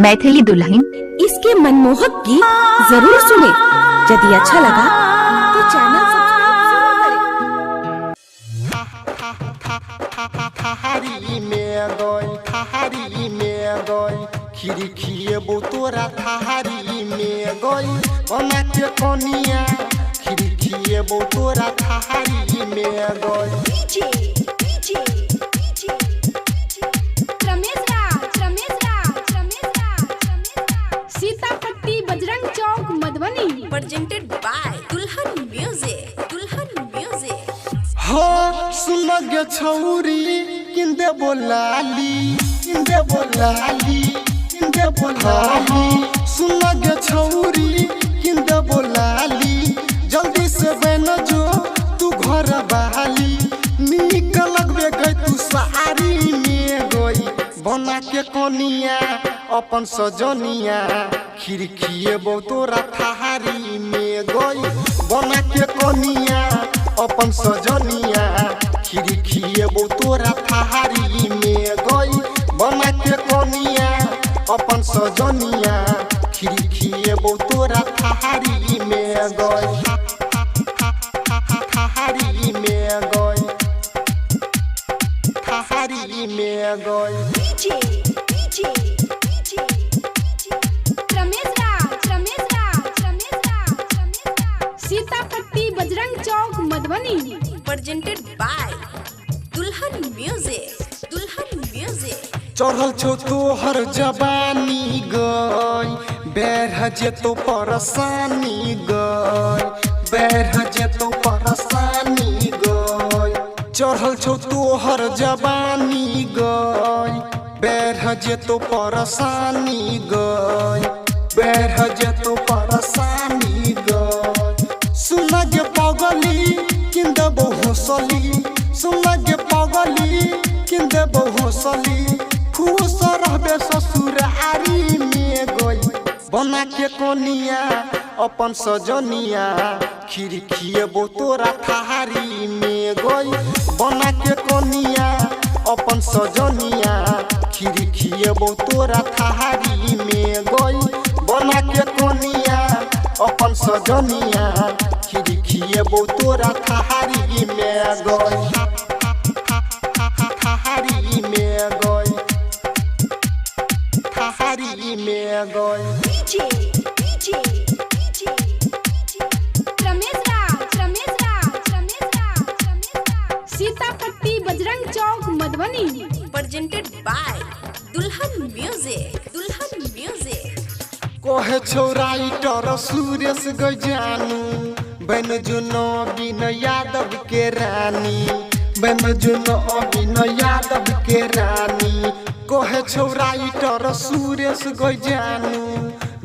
मैथिली दुल्हन इसके मनमोहक गीत जरूर सुने। यदि अच्छा लगा तो चैनल खिड़किए बोतोरा थारी में गई बना के कनिया खिड़किए बोतोरा थारी में गई। सीतापट्टी बजरंग चौक मधुबनी। प्रेजेंटेड बाय दुल्हन म्यूजिक। हो सुन गे छौरी किंदे बोलाली सुन गे छौरी किंदे बोलाली जल्दी से बन जो तू घर बहाली नीक लगबे गई तू सारी में गई बना के कनिया अपन सजनिया खिड़किए बोतोरा थारी में गई बना के कनिया अपन सजनिया खिड़किए बोतोरा थारी में गई बना के कनिया अपन सजनिया खिड़किए बोतोरा थारी में गई थारी में गई। सीतापट्टी बजरंग चौक मधुबनी। प्रेजेंटेड बाय दुल्हन म्यूजिक। चढ़ल छो तोहर जवानी गई बैर जे तो परेशानी गई चढ़ल छो तोहर जवानी गई बैर जे तो परेशानी गई सुन गे पगली किंद बहुसली खुश रहबे ससुरारी में गई बना के कनिया अपन सजनिया खिड़किए बोतोरा थारी में गई बना के कनिया अपन सजनिया खिड़किए बोतोरा थारी में गई बना के कनिया अपन सजनिया खिड़किए बोतोरा थारी में गई सीतापट्टी बजरंग चौक मधुबनी। प्रेजेंटेड बाय दुल्हन म्यूजिक। कहे छौराइटर सुरेश गजानू बन जुनो बिन यादव के रानी कहे छौराइटर सुरेश गजानू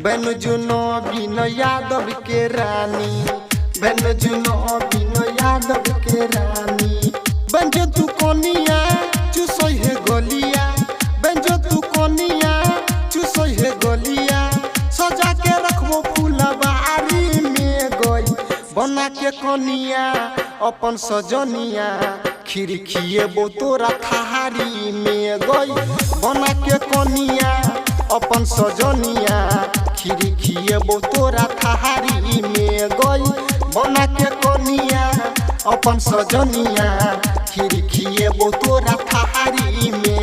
बन जुनो बिन यादव के रानी बन जो तू कनिया चुसई है गलिया सजा के रखबो फुलबारी में गई बना के कनिया अपन सजनिया खिड़किए बोतोरा थारी में गई बना के कनिया अपन सजनिया खिड़किए बोतोरा थारी में गई बना के कनिया अपन सजनिया खिड़किए बोतोरा थारी में